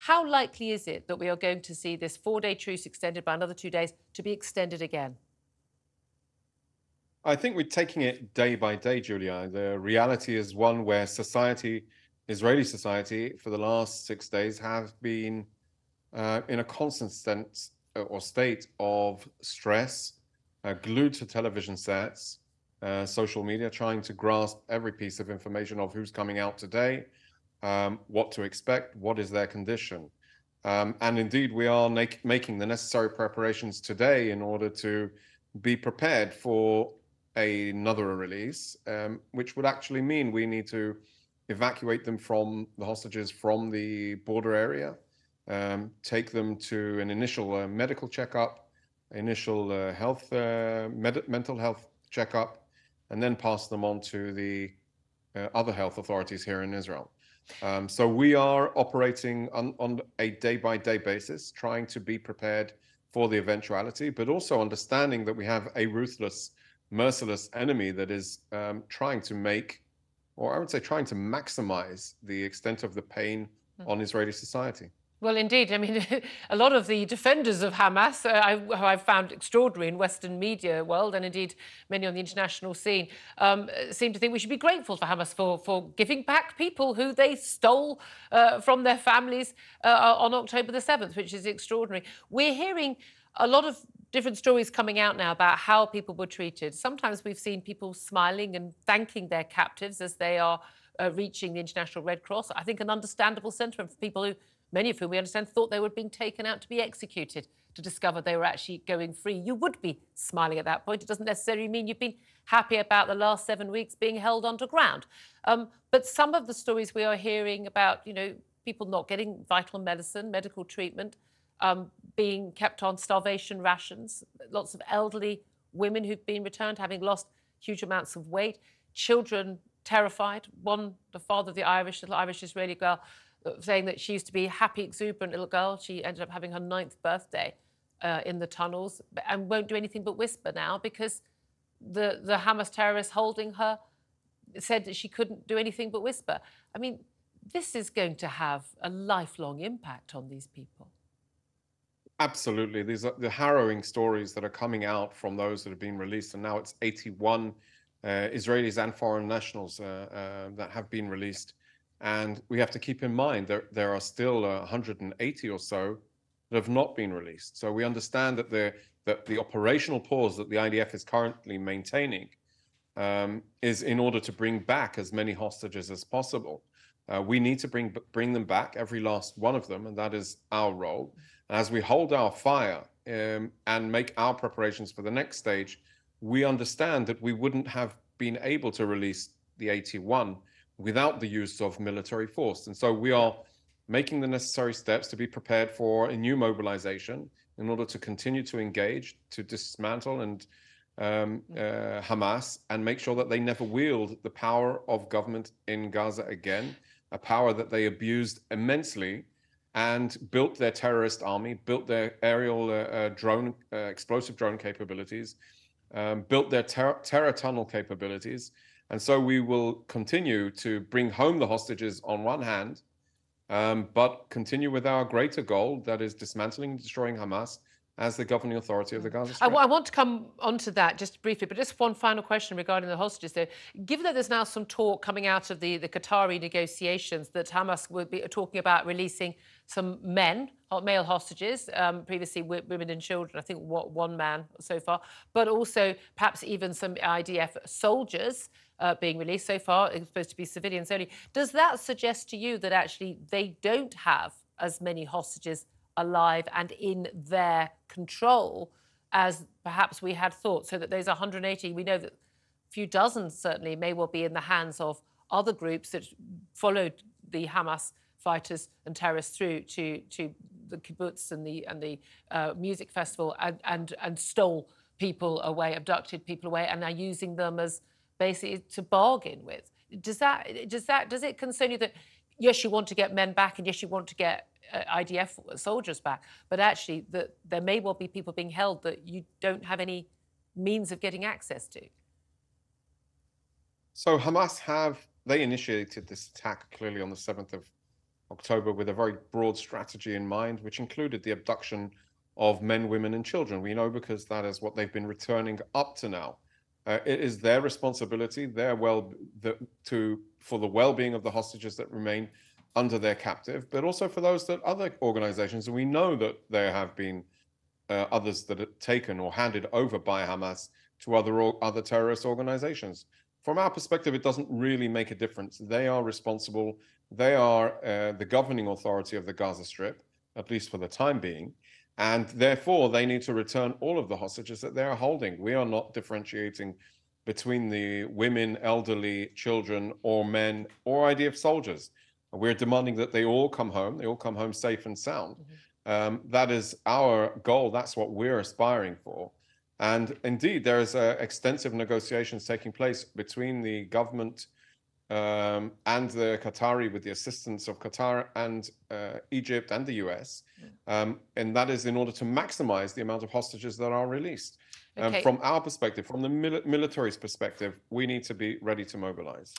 How likely is it that we are going to see this 4-day truce extended by another 2 days to be extended again? I think we're taking it day by day, Julia. The reality is one where society, Israeli society, for the last 6 days have been in a constant sense or state of stress, glued to television sets, social media, trying to grasp every piece of information of who's coming out today, what to expect, what is their condition. And indeed, we are making the necessary preparations today in order to be prepared for another release, which would actually mean we need to evacuate them from the hostages from the border area, take them to an initial medical checkup, initial mental health checkup, and then pass them on to the other health authorities here in Israel. So we are operating on a day-by-day basis, trying to be prepared for the eventuality, but also understanding that we have a ruthless, merciless enemy that is trying to make, or I would say trying to maximize the extent of the pain on Israeli society. Well, indeed. I mean, a lot of the defenders of Hamas, I've found extraordinary in Western media world, and indeed many on the international scene, seem to think we should be grateful for Hamas for giving back people who they stole from their families on October the 7th, which is extraordinary. We're hearing a lot of different stories coming out now about how people were treated. Sometimes we've seen people smiling and thanking their captives as they are reaching the International Red Cross. I think an understandable sentiment for people who, many of whom we understand, thought they were being taken out to be executed, to discover they were actually going free. You would be smiling at that point. It doesn't necessarily mean you've been happy about the last 7 weeks being held underground. But some of the stories we are hearing about, people not getting vital medicine, medical treatment, being kept on starvation rations, lots of elderly women who've been returned having lost huge amounts of weight, children terrified. The father of the little Irish Israeli girl, saying that she used to be a happy, exuberant little girl. She ended up having her 9th birthday in the tunnels and won't do anything but whisper now because the Hamas terrorists holding her said that she couldn't do anything but whisper. I mean, this is going to have a lifelong impact on these people. Absolutely. These are the harrowing stories that are coming out from those that have been released. And now it's 81 Israelis and foreign nationals that have been released. And we have to keep in mind there are still 180 or so that have not been released. So we understand that the operational pause that the IDF is currently maintaining is in order to bring back as many hostages as possible. We need to bring them back, every last one of them, and that is our role. As we hold our fire and make our preparations for the next stage, we understand that we wouldn't have been able to release the 81 without the use of military force. And so we are making the necessary steps to be prepared for a new mobilization in order to continue to engage, to dismantle and Hamas and make sure that they never wield the power of government in Gaza again, a power that they abused immensely and built their terrorist army, built their aerial explosive drone capabilities, built their terror tunnel capabilities. And so we will continue to bring home the hostages on one hand, but continue with our greater goal, that is dismantling and destroying Hamas as the governing authority of the Gaza Strip. I want to come onto that just briefly, but just one final question regarding the hostages, though. Given that there's now some talk coming out of the Qatari negotiations that Hamas would be talking about releasing some male hostages, previously women and children, I think one man so far, but also perhaps even some IDF soldiers being released. So far, it's supposed to be civilians only. Does that suggest to you that actually they don't have as many hostages alive and in their control as perhaps we had thought, so that those 180, we know that a few dozen certainly may well be in the hands of other groups that followed the Hamas fighters and terrorists through to the kibbutz and the music festival and stole people away, abducted people away, and are using them as basically to bargain with. Does it concern you that yes, you want to get men back, and yes, you want to get IDF soldiers back, but actually that there may well be people being held that you don't have any means of getting access to? So Hamas they initiated this attack clearly on the 7th of October with a very broad strategy in mind, which included the abduction of men, women, and children. We know because that is what they've been returning up to now. It is their responsibility, for the well-being of the hostages that remain under their captive, but also for those that other organizations, and we know that there have been others that are taken or handed over by Hamas to other terrorist organizations. From our perspective, it doesn't really make a difference. They are responsible. They are the governing authority of the Gaza Strip, at least for the time being. And therefore, they need to return all of the hostages that they are holding. We are not differentiating between the women, elderly, children, or men, or IDF soldiers. We're demanding that they all come home safe and sound. That is our goal. That's what we're aspiring for. And indeed, there is extensive negotiations taking place between the government and the Qatari, with the assistance of Qatar and Egypt and the US. And that is in order to maximize the amount of hostages that are released. From our perspective, from the military's perspective, we need to be ready to mobilize.